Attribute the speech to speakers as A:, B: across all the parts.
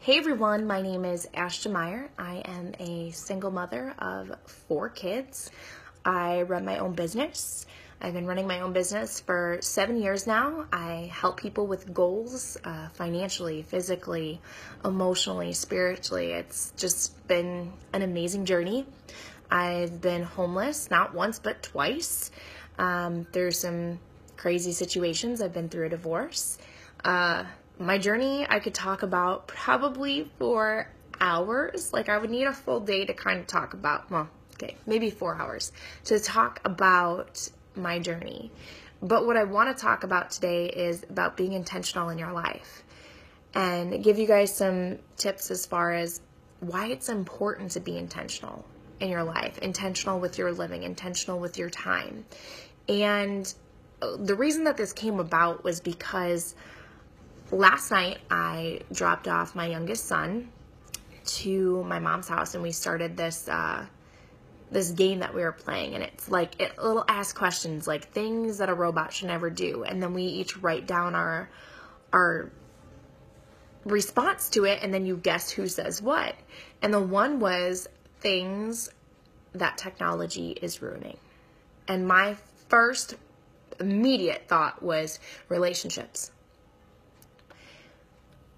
A: Hey everyone, my name is Ashton Meyer. I am a single mother of 4 kids. I run my own business. I've been running my own business for 7 years now. I help people with goals, financially, physically, emotionally, spiritually. It's just been an amazing journey. I've been homeless, not once, but twice. There's some crazy situations. I've been through a divorce. My journey I could talk about probably for hours. Like I would need a full day to kind of talk about, well, okay, maybe 4 hours to talk about my journey. But what I want to talk about today is about being intentional in your life and give you guys some tips as far as why it's important to be intentional in your life, intentional with your living, intentional with your time. And the reason that this came about was because last night, I dropped off my youngest son to my mom's house, and we started this this game that we were playing, and it's like it'll ask questions like things that a robot should never do, and then we each write down our response to it, and then you guess who says what. And the one was things that technology is ruining, and my first immediate thought was relationships.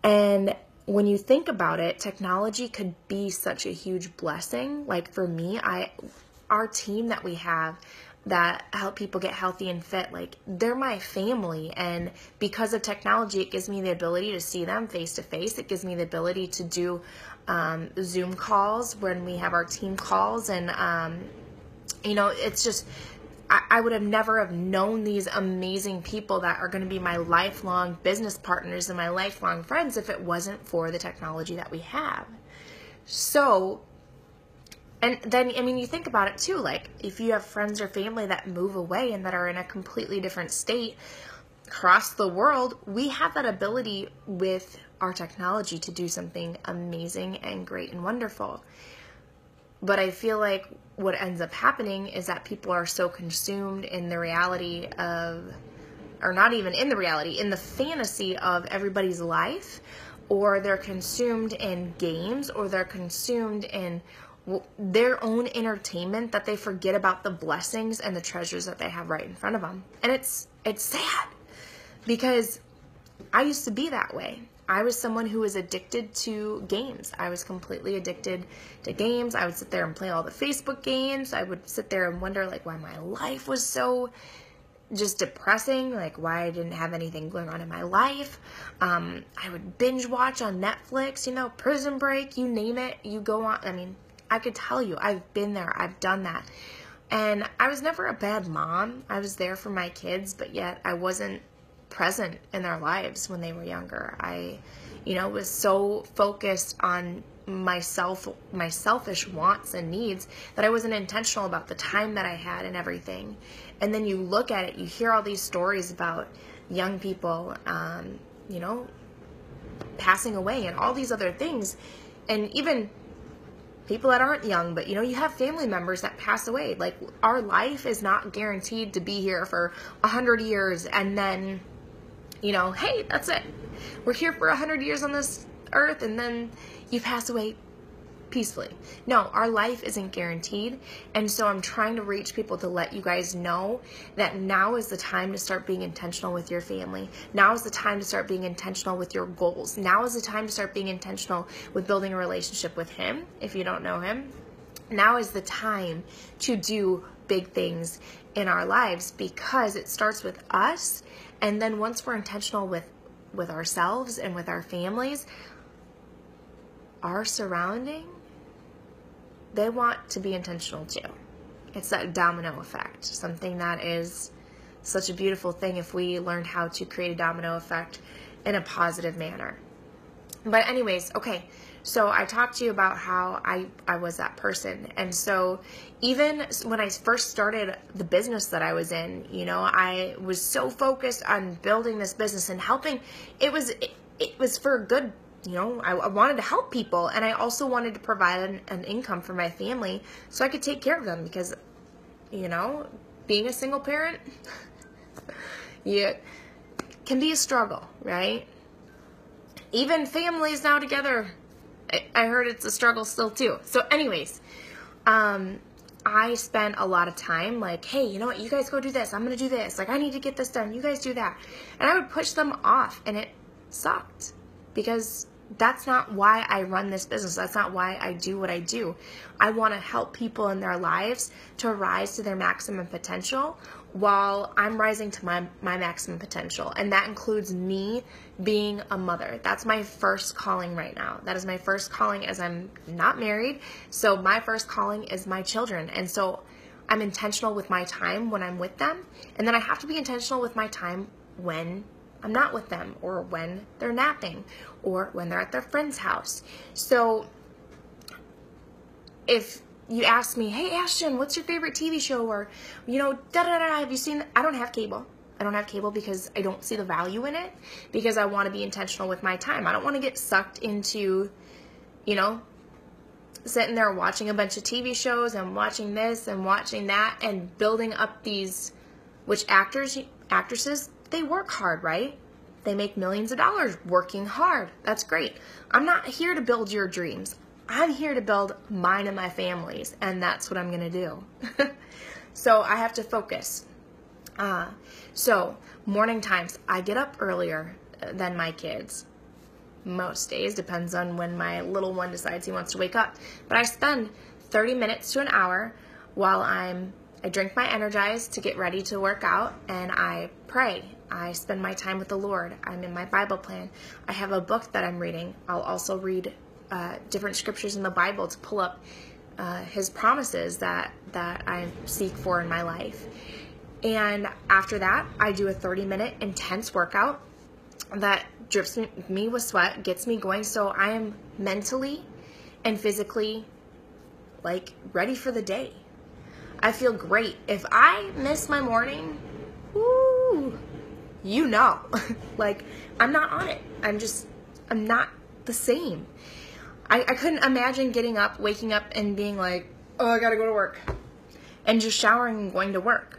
A: And when you think about it, technology could be such a huge blessing. Like for me, our team that we have that help people get healthy and fit, like they're my family. And because of technology, it gives me the ability to see them face to face. It gives me the ability to do Zoom calls when we have our team calls. And, it's just, I would have never have known these amazing people that are going to be my lifelong business partners and my lifelong friends if it wasn't for the technology that we have. So, and then, you think about it too, like if you have friends or family that move away and that are in a completely different state across the world, we have that ability with our technology to do something amazing and great and wonderful. But I feel like what ends up happening is that people are so consumed in the reality of, or not even in the reality, in the fantasy of everybody's life, or they're consumed in games, or they're consumed in their own entertainment that they forget about the blessings and the treasures that they have right in front of them. And it's sad because I used to be that way. I was someone who was addicted to games. I was completely addicted to games. I would sit there and play all the Facebook games. I would sit there and wonder like why my life was so just depressing, like why I didn't have anything going on in my life. I would binge watch on Netflix, Prison Break, you name it, you go on. I could tell you, I've been there, I've done that. And I was never a bad mom. I was there for my kids, but yet I wasn't present in their lives when they were younger. I, was so focused on my selfish wants and needs that I wasn't intentional about the time that I had and everything. And then you look at it, you hear all these stories about young people, passing away and all these other things. And even people that aren't young, but you have family members that pass away. Like our life is not guaranteed to be here for 100 years and then hey, that's it. We're here for 100 years on this earth and then you pass away peacefully. No, our life isn't guaranteed. And so I'm trying to reach people to let you guys know that now is the time to start being intentional with your family. Now is the time to start being intentional with your goals. Now is the time to start being intentional with building a relationship with him if you don't know him. Now is the time to do big things in our lives because it starts with us. And then once we're intentional with ourselves and with our families, our surrounding, they want to be intentional too. It's that domino effect, something that is such a beautiful thing if we learned how to create a domino effect in a positive manner. But anyways, okay, so I talked to you about how I was that person. And so even when I first started the business that I was in, I was so focused on building this business and helping. It was for good, I wanted to help people. And I also wanted to provide an income for my family so I could take care of them because, being a single parent, can be a struggle, right? even families now together, I heard it's a struggle still too. So anyways, I spent a lot of time like, hey, you know what, you guys go do this, I'm going to do this, like I need to get this done, you guys do that. And I would push them off, and it sucked, because that's not why I run this business. That's not why I do what I do. I want to help people in their lives to rise to their maximum potential while I'm rising to my maximum potential. And that includes me being a mother. That's my first calling right now. That is my first calling, as I'm not married. So my first calling is my children. And so I'm intentional with my time when I'm with them. And then I have to be intentional with my time when I'm not with them, or when they're napping, or when they're at their friend's house. So if you ask me, hey Ashton, what's your favorite TV show? Or, you know, have you seen, I don't have cable. I don't have cable because I don't see the value in it, because I want to be intentional with my time. I don't want to get sucked into, you know, sitting there watching a bunch of TV shows and watching this and watching that and building up these, which actresses, they work hard, right? They make millions of dollars working hard. That's great. I'm not here to build your dreams. I'm here to build mine and my family's, and that's what I'm going to do. So I have to focus. So morning times, I get up earlier than my kids. Most days, depends on when my little one decides he wants to wake up. But I spend 30 minutes to an hour while I drink my Energize to get ready to work out, and I pray. I spend my time with the Lord. I'm in my Bible plan. I have a book that I'm reading. I'll also read different scriptures in the Bible to pull up His promises that I seek for in my life. And after that, I do a 30-minute intense workout that drips me with sweat, gets me going, so I am mentally and physically like ready for the day. I feel great. If I miss my morning, woo, you know, like I'm not on it. I'm not the same. I couldn't imagine getting up, waking up and being like, oh, I gotta go to work, and just showering and going to work.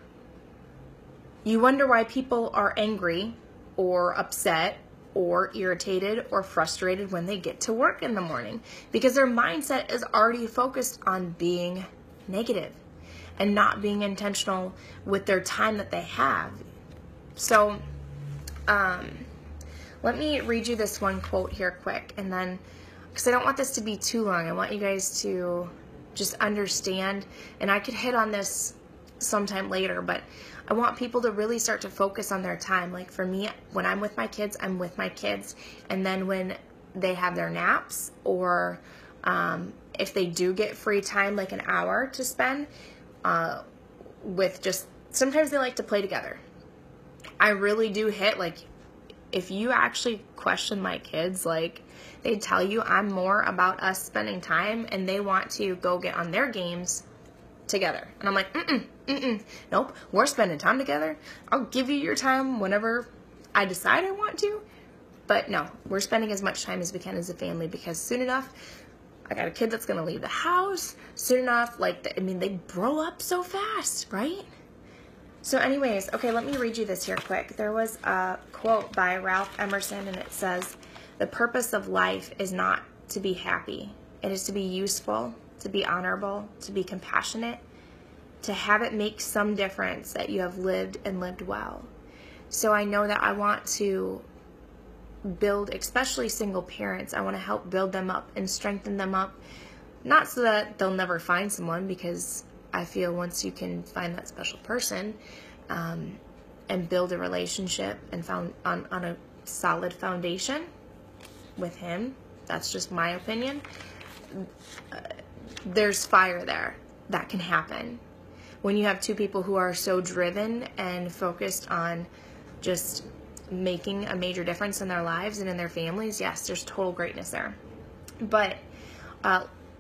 A: You wonder why people are angry or upset or irritated or frustrated when they get to work in the morning, because their mindset is already focused on being negative and not being intentional with their time that they have. So let me read you this one quote here quick, and then, because I don't want this to be too long, I want you guys to just understand, and I could hit on this sometime later, but I want people to really start to focus on their time. Like for me, when I'm with my kids, I'm with my kids, and then when they have their naps, or if they do get free time, like an hour to spend with just, sometimes they like to play together. I really do hit, like, if you actually question my kids, like, they tell you I'm more about us spending time, and they want to go get on their games together. And I'm like, nope, we're spending time together. I'll give you your time whenever I decide I want to, but no, we're spending as much time as we can as a family, because soon enough, I got a kid that's going to leave the house. Soon enough, like, they grow up so fast, right? So anyways, okay, let me read you this here quick. There was a quote by Ralph Emerson, and it says, the purpose of life is not to be happy. It is to be useful, to be honorable, to be compassionate, to have it make some difference that you have lived and lived well. So I know that I want to build, especially single parents, I want to help build them up and strengthen them up, not so that they'll never find someone, because I feel once you can find that special person and build a relationship and found on a solid foundation with him, that's just my opinion, there's fire there that can happen. When you have two people who are so driven and focused on just making a major difference in their lives and in their families, yes, there's total greatness there. But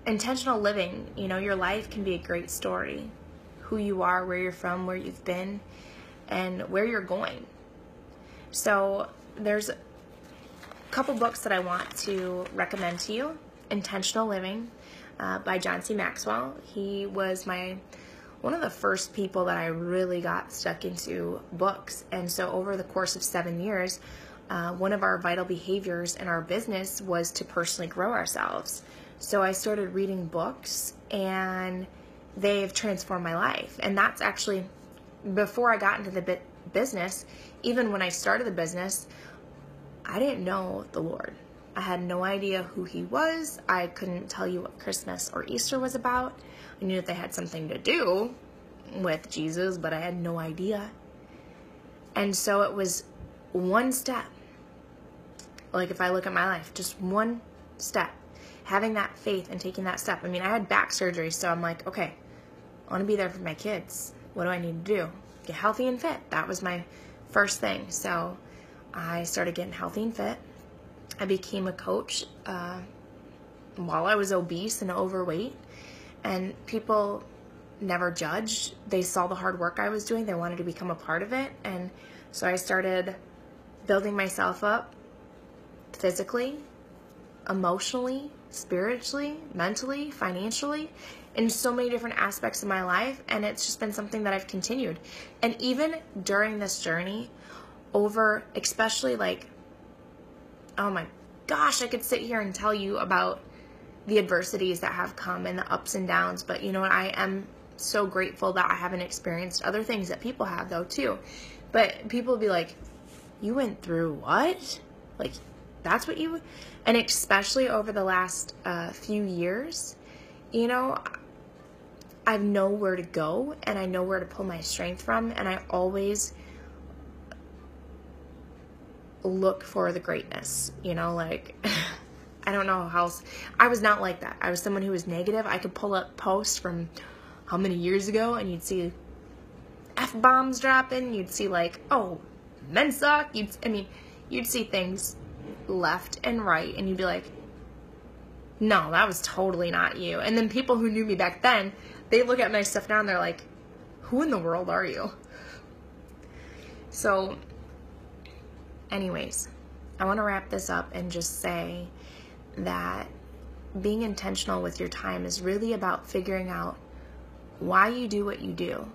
A: intentional living, you know, your life can be a great story. Who you are, where you're from, where you've been, and where you're going. So there's a couple books that I want to recommend to you. Intentional Living by John C. Maxwell. He was one of the first people that I really got stuck into books. And so over the course of 7 years, one of our vital behaviors in our business was to personally grow ourselves. So I started reading books, and they've transformed my life. And that's actually, before I got into the business, even when I started the business, I didn't know the Lord. I had no idea who he was. I couldn't tell you what Christmas or Easter was about. I knew that they had something to do with Jesus, but I had no idea. And so it was one step. Like if I look at my life, just one step. Having that faith and taking that step. I mean, I had back surgery, so I'm like, okay, I want to be there for my kids. What do I need to do? Get healthy and fit. That was my first thing. So I started getting healthy and fit. I became a coach while I was obese and overweight. And people never judged. They saw the hard work I was doing. They wanted to become a part of it. And so I started building myself up physically, emotionally, spiritually, mentally, financially, in so many different aspects of my life. And it's just been something that I've continued. And even during this journey, over, especially like, oh my gosh, I could sit here and tell you about the adversities that have come and the ups and downs. But you know what? I am so grateful that I haven't experienced other things that people have, though, too. But people will be like, you went through what? Like, that's what you... And especially over the last few years, you know, I know where to go, and I know where to pull my strength from, and I always look for the greatness, you know, like... I don't know how else. I was not like that. I was someone who was negative. I could pull up posts from how many years ago, and you'd see F-bombs dropping. You'd see like, oh, men suck. You'd see things left and right, and you'd be like, no, that was totally not you. And then people who knew me back then, they look at my stuff now, and they're like, who in the world are you? So, anyways, I want to wrap this up and just say that being intentional with your time is really about figuring out why you do what you do.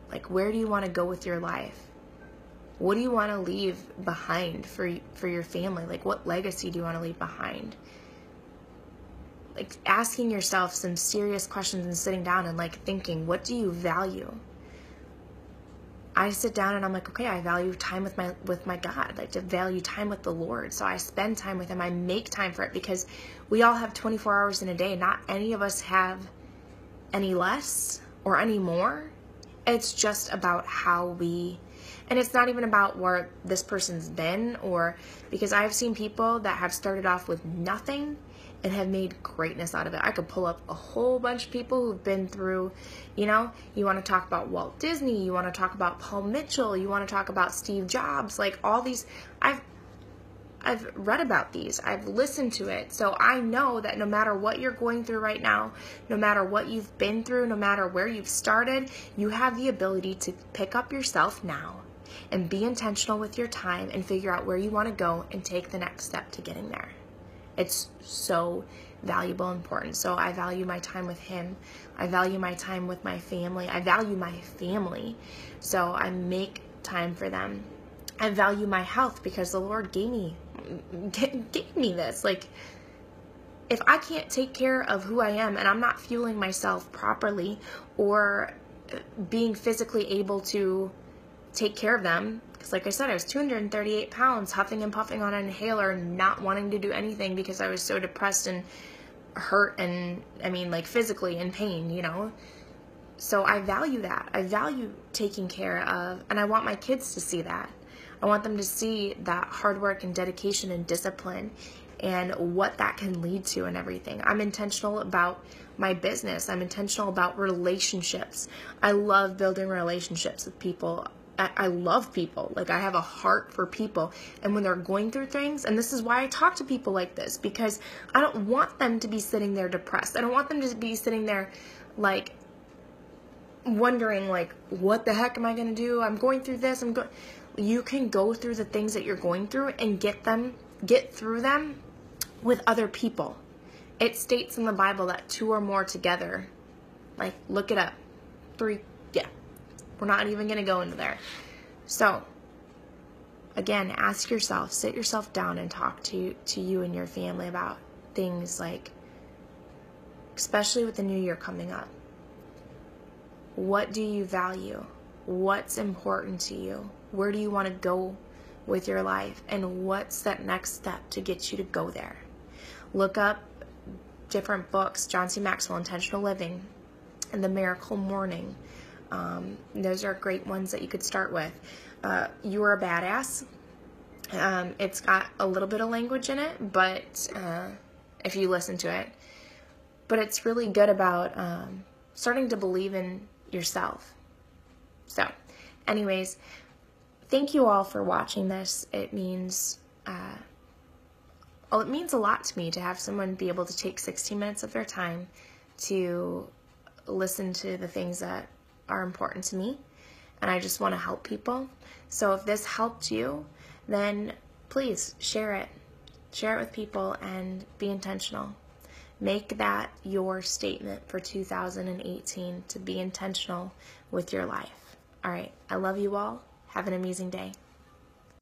A: Like, where do you want to go with your life? What do you want to leave behind for your family? Like, what legacy do you want to leave behind? Like, asking yourself some serious questions and sitting down and like thinking, what do you value? I sit down and I'm like, okay, I value time with my God. Like, to value time with the Lord. So I spend time with him. I make time for it, because we all have 24 hours in a day. Not any of us have any less or any more. It's just about how we, and it's not even about where this person's been, or, because I've seen people that have started off with nothing and have made greatness out of it. I could pull up a whole bunch of people who've been through, you know, you want to talk about Walt Disney, you want to talk about Paul Mitchell, you want to talk about Steve Jobs, like all these. I've read about these. I've listened to it. So I know that no matter what you're going through right now, no matter what you've been through, no matter where you've started, you have the ability to pick up yourself now and be intentional with your time and figure out where you want to go and take the next step to getting there. It's so valuable and important. So I value my time with him. I value my time with my family. I value my family. So I make time for them. I value my health, because the Lord gave me this. Like, if I can't take care of who I am and I'm not fueling myself properly or being physically able to take care of them, because like I said, I was 238 pounds, huffing and puffing on an inhaler, not wanting to do anything because I was so depressed and hurt and, like physically in pain, you know. So I value that. I value taking care of, and I want my kids to see that. I want them to see that hard work and dedication and discipline and what that can lead to and everything. I'm intentional about my business. I'm intentional about relationships. I love building relationships with people. I love people. Like, I have a heart for people. And when they're going through things, and this is why I talk to people like this, because I don't want them to be sitting there depressed. I don't want them to be sitting there like wondering, like, what the heck am I going to do? I'm going through this. You can go through the things that you're going through and get through them with other people. It states in the Bible that 2 or more together, like, look it up. 3, yeah. We're not even going to go into there. So, again, ask yourself, sit yourself down and talk to you and your family about things like, especially with the new year coming up, what do you value? What's important to you? Where do you want to go with your life? And what's that next step to get you to go there? Look up different books, John C. Maxwell, Intentional Living, and The Miracle Morning. Those are great ones that you could start with. You Are a Badass. It's got a little bit of language in it, but if you listen to it, but it's really good about starting to believe in yourself. So, anyways, thank you all for watching this. It means it means a lot to me to have someone be able to take 16 minutes of their time to listen to the things that are important to me, and I just want to help people. So if this helped you, then please share it. Share it with people and be intentional. Make that your statement for 2018, to be intentional with your life. All right, I love you all. Have an amazing day.